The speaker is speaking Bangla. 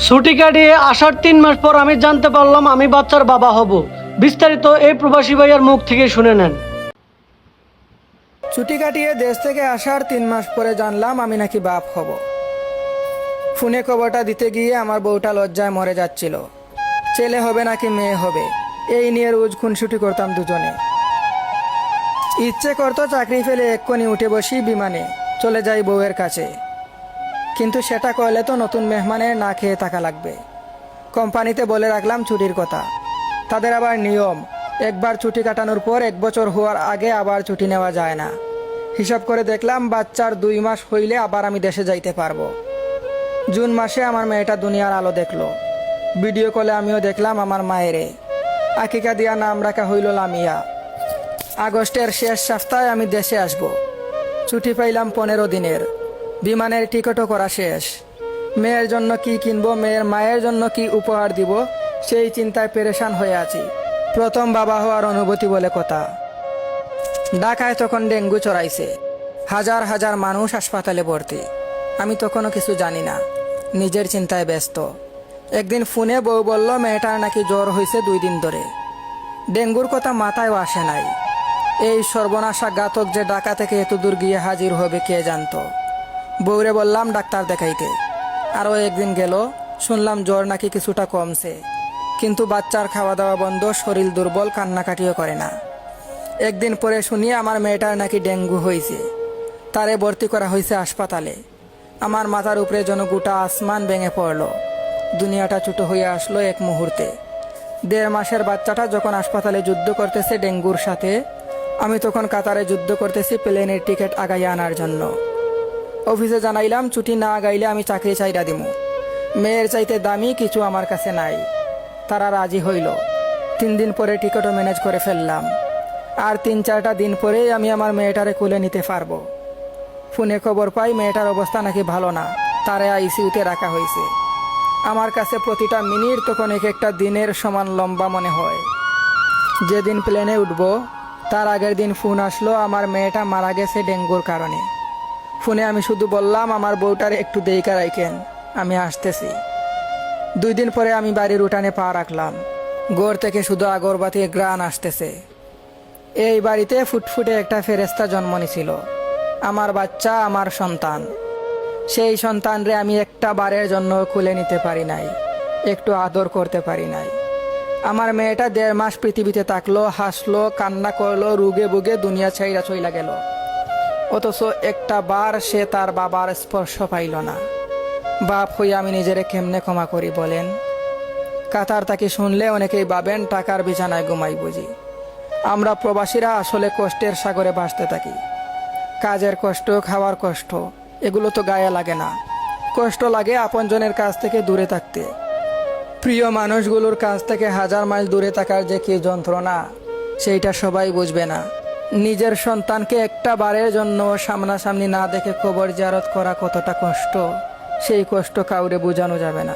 ছুটি কাটিয়ে আসার 3 মাস পর আমি জানতে পারলাম আমি বাচ্চার বাবা হব। বিস্তারিত এই প্রবাসী ভাইয়ার মুখ থেকে শুনে নেন। ছুটি কাটিয়ে দেশ থেকে আসার 3 মাস পরে জানলাম আমি নাকি বাপ হব। ফোনে খবরটা দিতে গিয়ে আমার বউটা লজ্জায় মরে যাচ্ছিল। ছেলে হবে নাকি মেয়ে হবে এই নিয়ে রোজ খুনসুটি করতাম দুজনে। ইচ্ছে করতো চাকরি ফেলে এক্ষুনি উঠে বসি বিমানে চলে যাই বউয়ের কাছে, কিন্তু সেটা করলে তো নতুন মেহমানের না খেয়ে থাকা লাগবে। কোম্পানিতে বলে রাখলাম ছুটির কথা। তাদের আবার নিয়ম, একবার ছুটি কাটানোর পর 1 বছর হওয়ার আগে আবার ছুটি নেওয়া যায় না। হিসাব করে দেখলাম বাচ্চার 2 মাস হইলে আবার আমি দেশে যাইতে পারবো। জুন মাসে আমার মেয়েটা দুনিয়ার আলো দেখলো। ভিডিও কলে আমিও দেখলাম আমার মায়েরে। আকিকা দিয়া নাম রাখা হইল লামিয়া। আগস্টের শেষ সপ্তাহে আমি দেশে আসব। ছুটি পাইলাম 15 দিনের। বিমানের টিকিটও করা শেষ। মেয়ের জন্য কি কিনবো, মেয়ের মায়ের জন্য কি উপহার দিব, সেই চিন্তায় পেরেশান হয়ে আছি। প্রথম বাবা হওয়ার অনুভূতি বলে কথা। ঢাকায় তখন ডেঙ্গু চড়াইছে। হাজার হাজার মানুষ হাসপাতালে ভর্তি। আমি তখনও কিছু জানি না, নিজের চিন্তায় ব্যস্ত। একদিন ফোনে বউ বলল মেয়েটার নাকি জ্বর হয়েছে 2 দিন ধরে। ডেঙ্গুর কথা মাথায়ও আসে নাই। এই সর্বনাশা ঘাতক যে ঢাকা থেকে এত দূর গিয়ে হাজির হবে কে জানতো। বউরে বললাম ডাক্তার দেখাইতে। আরও একদিন গেল, শুনলাম জ্বর নাকি কিছুটা কমছে, কিন্তু বাচ্চার খাওয়া দাওয়া বন্ধ, শরীর দুর্বল, কান্নাকাটিও করে না। একদিন পরে শুনি আমার মেয়েটার নাকি ডেঙ্গু হয়েছে। তারে ভর্তি করা হয়েছে হাসপাতালে। আমার মাথার উপরে যেন গোটা আসমান ভেঙে পড়ল। দুনিয়াটা ছোট হয়ে আসলো এক মুহূর্তে। 1.5 মাসের বাচ্চাটা যখন হাসপাতালে যুদ্ধ করতেছে ডেঙ্গুর সাথে, আমি তখন কাতারে যুদ্ধ করতেছি প্লেনের টিকিট আগাইয়া আনার জন্য। অফিসে জানাইলাম ছুটি না আগাইলে আমি চাকরি চাইরা দিমু। মেয়ের চাইতে দামি কিছু আমার কাছে নাই। তারা রাজি হইল। 3 দিন পরে টিকিটও ম্যানেজ করে ফেললাম। আর 3-4টা দিন পরেই আমি আমার মেয়েটারে কোলে নিতে পারবো। ফোনে খবর পাই মেয়েটার অবস্থা নাকি ভালো না, তারে আইসিইউতে রাখা হয়েছে। আমার কাছে প্রতিটা মিনিট তখন এক একটা দিনের সমান লম্বা মনে হয়। যেদিন প্লেনে উঠব তার আগের দিন ফোন আসলো আমার মেয়েটা মারা গেছে ডেঙ্গুর কারণে। ফোনে আমি শুধু বললাম আমার বউটারে একটু দেইকা রাখেন, আমি আসতেছি। 2 দিন পরে আমি বাড়ির উঠানে পা রাখলাম। ঘর থেকে শুধু আগরবাতির ঘ্রাণ আসতেছে। এই বাড়িতে ফুটফুটে একটা ফেরেশতা জন্ম নিছিল। আমার বাচ্চা, আমার সন্তান। সেই সন্তানরে আমি একটা বারের জন্য খুলে নিতে পারি নাই, একটু আদর করতে পারি নাই। আমার মেয়েটা 1.5 মাস পৃথিবীতে থাকলো, হাসলো, কান্না করলো, রুগে বুগে দুনিয়া ছাইরা চইলা গেল। অথচ একটা বার সে তার বাবার স্পর্শ পাইল না। বাপ হইয়া আমি নিজেরে কেমনে ক্ষমা করি বলেন? কাতার তাকে শুনলে অনেকেই ভাবেন টাকার বিছানায় ঘুমাই বুঝি। আমরা প্রবাসীরা আসলে কষ্টের সাগরে ভাসতে থাকি। কাজের কষ্ট, খাওয়ার কষ্ট, এগুলো তো গায়ে লাগে না। কষ্ট লাগে আপনজনের কাছ থেকে দূরে থাকতে। প্রিয় মানুষগুলোর কাছ থেকে 1000 মাইল দূরে থাকার যে কি যন্ত্রণা, সেইটা সবাই বুঝবে না। নিজের সন্তানকে একটা বারের জন্য সামনাসামনি না দেখে কবর জিয়ারত করা কতটা কষ্ট, সেই কষ্ট কাউরে বোঝানো যাবে না।